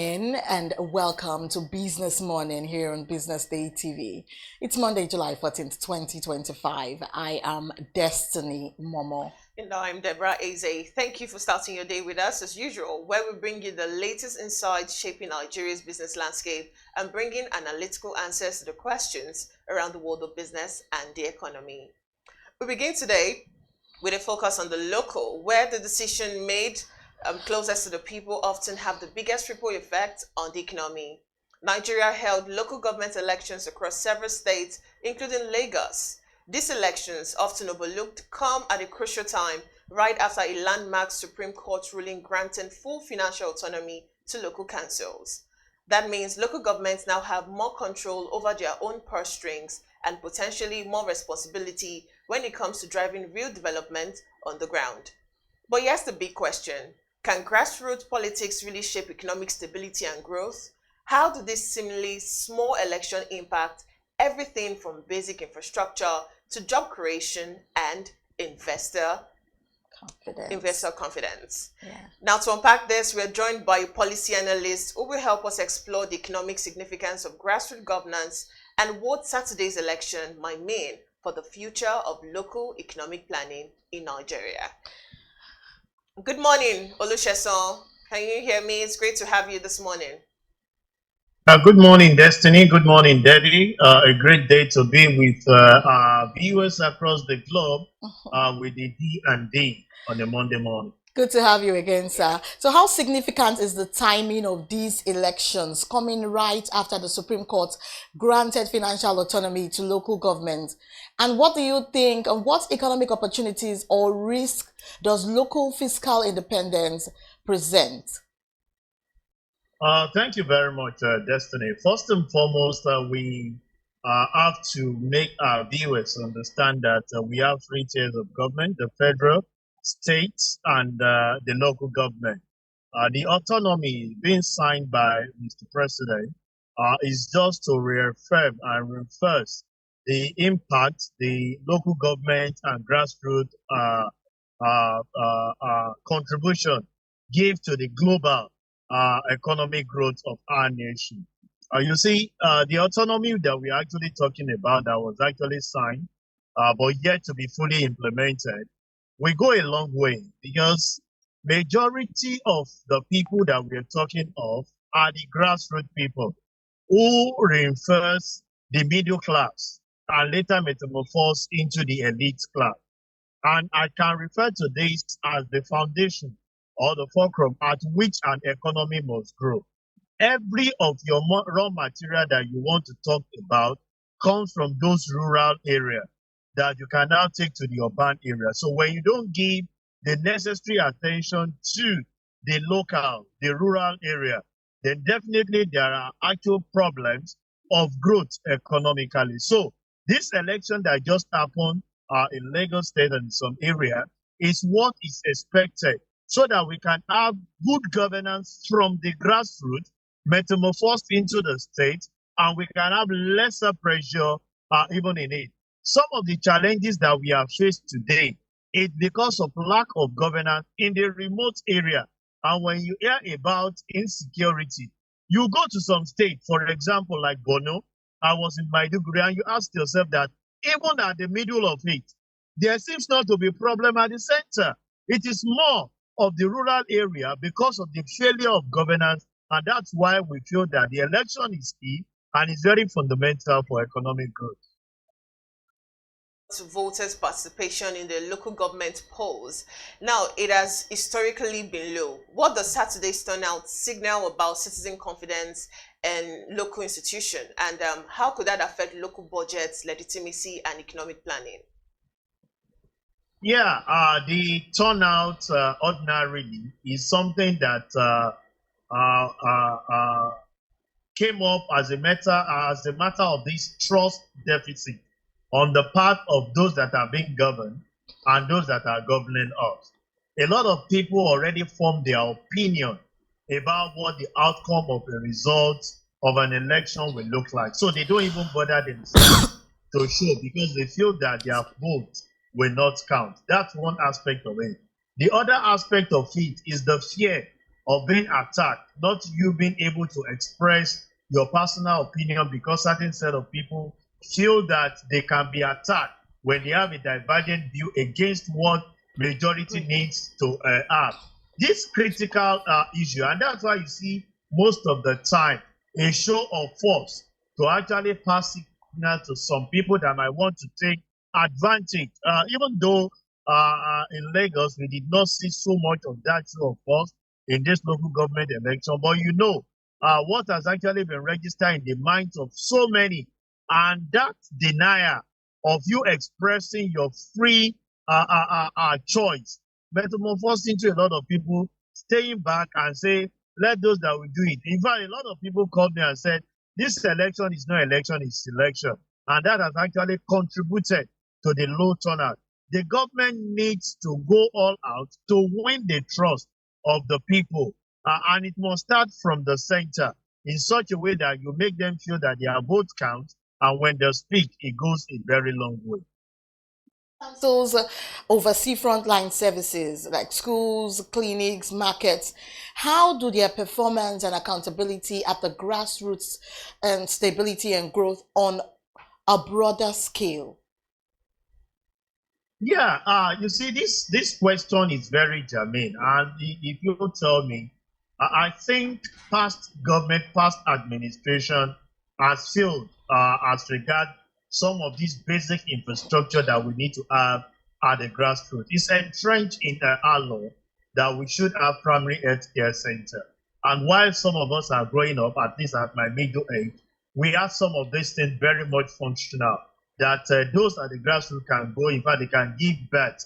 morning and welcome to Business Morning here on Business Day TV. It's Monday, July 14th, 2025. I am Destiny Momo. And I'm Deborah Eze. Thank you for starting your day with us as usual, where we bring you the latest insights shaping Nigeria's business landscape and bringing analytical answers to the questions around the world of business and the economy. We begin today with a focus on the local, where the decision made closest to the people often have the biggest ripple effect on the economy. Nigeria held local government elections across several states, including Lagos. These elections, often overlooked, come at a crucial time right after a landmark Supreme Court ruling granting full financial autonomy to local councils. That means local governments now have more control over their own purse strings and potentially more responsibility when it comes to driving real development on the ground. But here's the big question. Can grassroots politics really shape economic stability and growth? How do this seemingly small election impact everything from basic infrastructure to job creation and investor confidence? Yeah. Now, to unpack this, we're joined by a policy analyst who will help us explore the economic significance of grassroots governance and what Saturday's election might mean for the future of local economic planning in Nigeria. Good morning, Olusesan. Can you hear me? It's great to have you this morning. Good morning, Destiny. Good morning, Daddy. A great day to be with our viewers across the globe with the D&D on a Monday morning. Good to have you again, sir. So how significant is the timing of these elections coming right after the Supreme Court granted financial autonomy to local governments? And what do you think, and what economic opportunities or risk does local fiscal independence present? Thank you very much, Destiny. First and foremost, we have to make our viewers understand that we have three tiers of government: the federal, states, and the local government. The autonomy being signed by Mr. President is just to reaffirm and reinforce the impact the local government and grassroots contribution give to the global economic growth of our nation. You see, the autonomy that we're actually talking about that was actually signed, but yet to be fully implemented, we go a long way because majority of the people that we're talking of are the grassroots people who reinforce the middle class and later metamorphose into the elite class. And I can refer to this as the foundation or the fulcrum at which an economy must grow. Every of your raw material that you want to talk about comes from those rural areas that you can now take to the urban area. So when you don't give the necessary attention to the local, the rural area, then definitely there are actual problems of growth economically. So this election that just happened in Lagos State and some area is what is expected so that we can have good governance from the grassroots metamorphosed into the state, and we can have lesser pressure even in it. Some of the challenges that we have faced today is because of lack of governance in the remote area. And when you hear about insecurity, you go to some state, for example, like Borno. I was in Maiduguri, and you ask yourself that even at the middle of it, there seems not to be a problem at the center. It is more of the rural area because of the failure of governance, and that's why we feel that the election is key and is very fundamental for economic growth. Voters' participation in the local government polls. Now, it has historically been low. What does Saturday's turnout signal about citizen confidence in local institutions, and how could that affect local budgets, legitimacy, and economic planning? Yeah, the turnout ordinarily is something that came up as a matter of this trust deficit on the part of those that are being governed and those that are governing us. A lot of people already formed their opinion about what the outcome of a result of an election will look like. So they don't even bother themselves to show because they feel that their vote will not count. That's one aspect of it. The other aspect of it is the fear of being attacked, not you being able to express your personal opinion because certain set of people feel that they can be attacked when they have a divergent view against what majority needs to have. This critical issue, and that's why you see most of the time a show of force to actually pass signal to some people that might want to take advantage. Even though in Lagos we did not see so much of that show of force in this local government election, but you know what has actually been registered in the minds of so many, and that denial of you expressing your free choice metamorphosed into a lot of people staying back and say, let those that will do it. In fact, a lot of people called me and said, this election is not election, it's selection. And that has actually contributed to the low turnout. The government needs to go all out to win the trust of the people. And it must start from the center in such a way that you make them feel that their vote counts. And when they speak, it goes a very long way. Councils oversee frontline services like schools, clinics, markets. How do their performance and accountability at the grassroots and stability and growth on a broader scale? Yeah, you see, this question is very germane, and if you tell me, I think past government, past administration has failed as regard some of these basic infrastructure that we need to have at the grassroots. It's entrenched in our law that we should have primary health care center. And while some of us are growing up, at least at my middle age, we have some of these things very much functional, that those at the grassroots can go, in fact, they can give birth.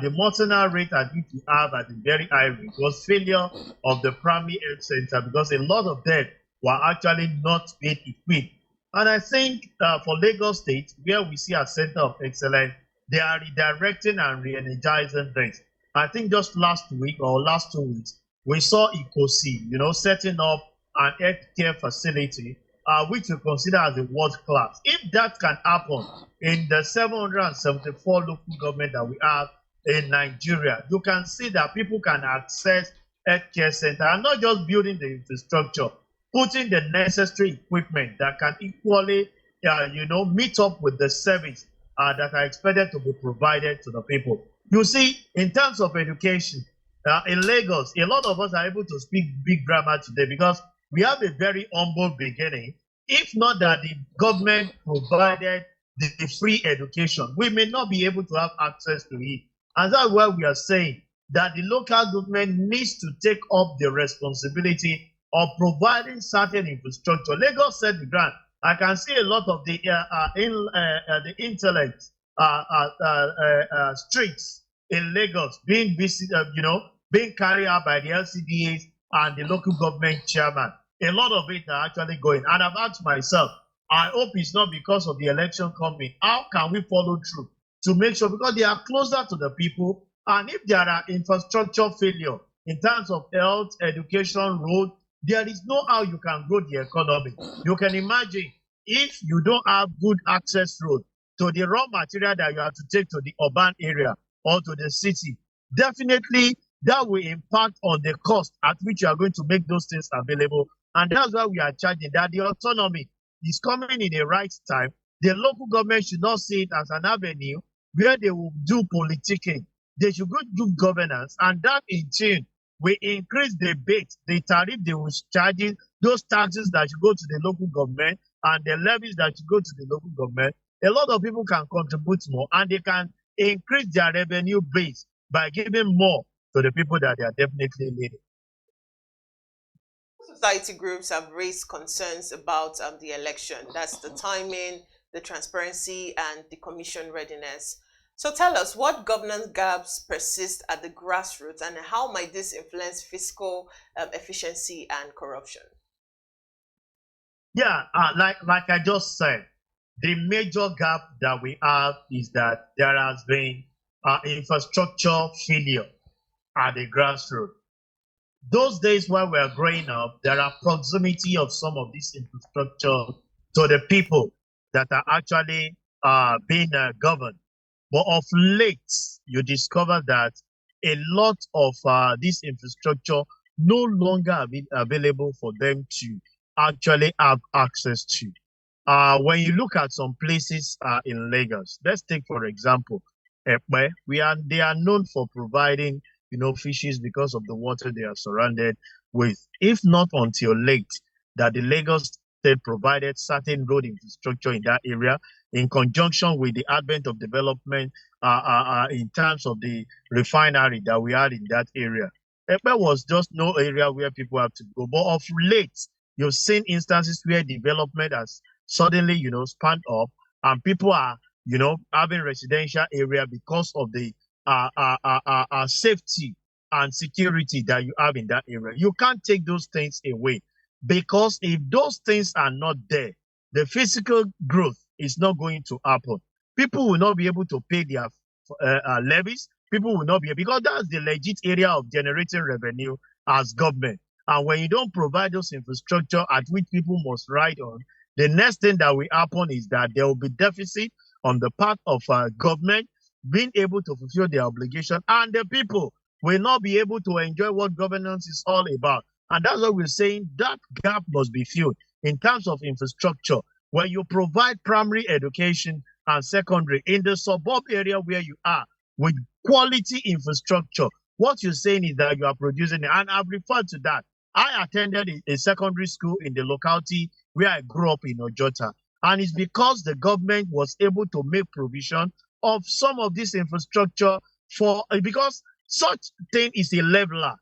The maternal rate at which we have at a very high rate was failure of the primary health center because a lot of them were actually not being equipped. And I think for Lagos State, where we see a center of excellence, they are redirecting and re-energizing things. I think just last week or last 2 weeks, we saw ECOC, setting up an healthcare facility, which we consider as a world class. If that can happen in the 774 local government that we have in Nigeria, you can see that people can access healthcare center and not just building the infrastructure, putting the necessary equipment that can equally, meet up with the service that are expected to be provided to the people. You see, in terms of education, in Lagos, a lot of us are able to speak big grammar today because we have a very humble beginning. If not that the government provided the free education, we may not be able to have access to it. And that's why we are saying that the local government needs to take up the responsibility of providing certain infrastructure. Lagos set the ground. I can see a lot of the intellect streets in Lagos being being carried out by the LCDAs and the local government chairman. A lot of it are actually going. And I've asked myself, I hope it's not because of the election coming. How can we follow through to make sure, because they are closer to the people, and if there are infrastructure failure in terms of health, education, road, there is no how you can grow the economy. You can imagine if you don't have good access road to the raw material that you have to take to the urban area or to the city, definitely that will impact on the cost at which you are going to make those things available. And that's why we are charging that the autonomy is coming in the right time. The local government should not see it as an avenue where they will do politicking. They should go do governance, and that in turn will increase the base, the tariff they will charge, those taxes that should go to the local government and the levies that should go to the local government. A lot of people can contribute more, and they can increase their revenue base by giving more to the people that they are definitely needing. Society groups have raised concerns about the election. That's the timing, the transparency, and the commission readiness. So tell us, what governance gaps persist at the grassroots, and how might this influence fiscal efficiency and corruption? Yeah, like I just said, the major gap that we have is that there has been infrastructure failure at the grassroots. Those days when we are growing up, there are proximity of some of this infrastructure to the people that are actually being governed. But of late, you discover that a lot of this infrastructure no longer available for them to actually have access to. When you look at some places in Lagos, let's take for example, Epe, they are known for providing fishes because of the water they are surrounded with. If not until late that the Lagos State provided certain road infrastructure in that area, in conjunction with the advent of development in terms of the refinery that we had in that area. Epe was just no area where people have to go. But of late, you've seen instances where development has suddenly, spanned up, and people are, having residential area because of the safety and security that you have in that area. You can't take those things away, because if those things are not there, the physical growth is not going to happen. People will not be able to pay their levies. People will not be, because that's the legit area of generating revenue as government. And when you don't provide those infrastructure at which people must ride on, the next thing that will happen is that there will be deficit on the part of government being able to fulfill their obligation, and the people will not be able to enjoy what governance is all about. And that's what we're saying, that gap must be filled in terms of infrastructure. When you provide primary education and secondary in the suburb area where you are with quality infrastructure, what you're saying is that you are producing it. And I've referred to that. I attended a secondary school in the locality where I grew up in Ojota. And it's because the government was able to make provision of some of this infrastructure because such thing is a leveler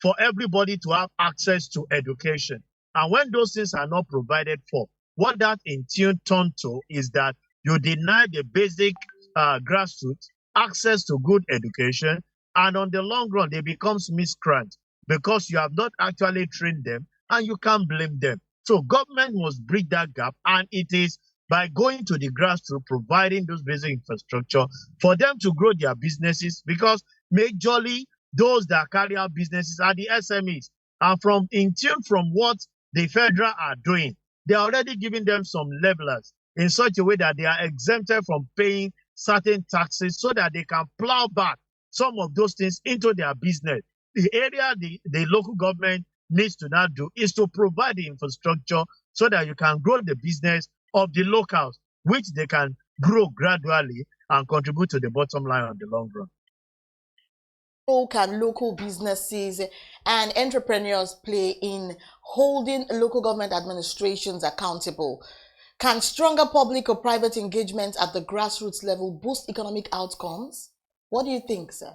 for everybody to have access to education. And when those things are not provided for, what that in tune turned to is that you deny the basic grassroots access to good education, and on the long run, they become miscreants because you have not actually trained them, and you can't blame them. So government must bridge that gap, and it is by going to the grassroots, providing those basic infrastructure for them to grow their businesses, because majorly those that carry out businesses are the SMEs. And in tune from what the federal are doing, they are already giving them some levelers in such a way that they are exempted from paying certain taxes so that they can plow back some of those things into their business. The area the local government needs to now do is to provide the infrastructure so that you can grow the business of the locals, which they can grow gradually and contribute to the bottom line on the long run. How can local businesses and entrepreneurs play in holding local government administrations accountable? Can stronger public or private engagement at the grassroots level boost economic outcomes? What do you think, sir?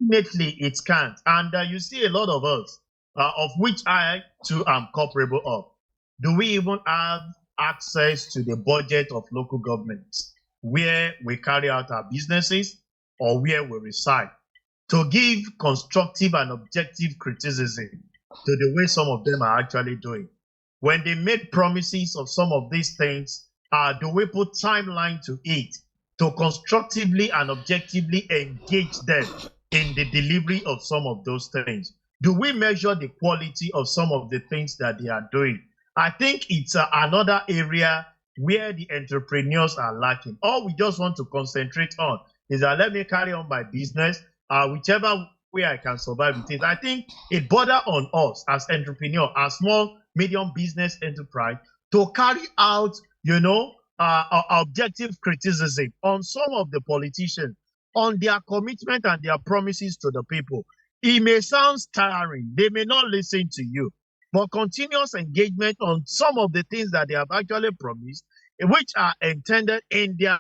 Definitely it can't. And you see a lot of us, of which I too am culpable of. Do we even have access to the budget of local governments where we carry out our businesses or where we reside, to give constructive and objective criticism to the way some of them are actually doing? When they made promises of some of these things, do we put timeline to it to constructively and objectively engage them in the delivery of some of those things? Do we measure the quality of some of the things that they are doing? I think it's another area where the entrepreneurs are lacking. All we just want to concentrate on is that let me carry on my business, whichever way I can survive with it. I think it borders on us as entrepreneurs, as small, medium business enterprise, to carry out, objective criticism on some of the politicians, on their commitment and their promises to the people. It may sound tiring. They may not listen to you, but continuous engagement on some of the things that they have actually promised, which are intended in their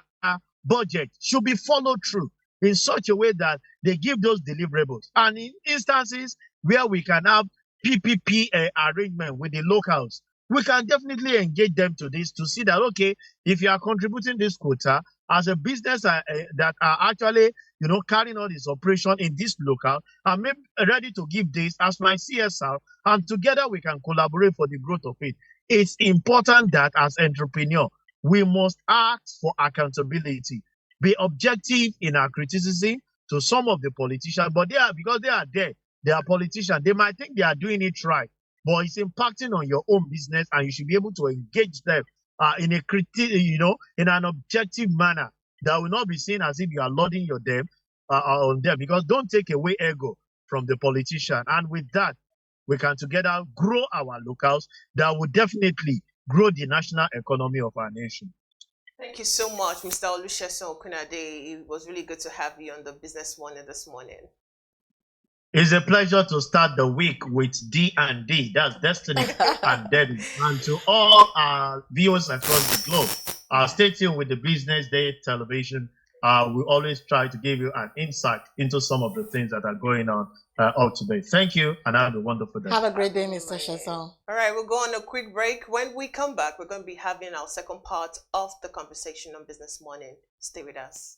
budget, should be followed through in such a way that they give those deliverables. And in instances where we can have PPP arrangement with the locals, we can definitely engage them to this, to see that, okay, if you are contributing this quota as a business that are actually, carrying on this operation in this local, I'm ready to give this as my CSR, and together we can collaborate for the growth of it. It's important that as entrepreneurs, we must ask for accountability, be objective in our criticism to some of the politicians, but because they are there, they are politicians. They might think they are doing it right, but it's impacting on your own business, and you should be able to engage them in a in an objective manner that will not be seen as if you are loading your debt on them. Because don't take away ego from the politician. And with that, we can together grow our locals that will definitely grow the national economy of our nation. Thank you so much, Mr. Olusesan Okunade. It was really good to have you on the Business Morning this morning. It's a pleasure to start the week with D&D. That's Destiny and Debbie. And to all our viewers across the globe, stay tuned with the Business Day television. We always try to give you an insight into some of the things that are going on up today. Thank you, and have a wonderful day. Have a great day, Mr. Sheson. All right, we'll go on a quick break. When we come back, we're going to be having our second part of the conversation on Business Morning. Stay with us.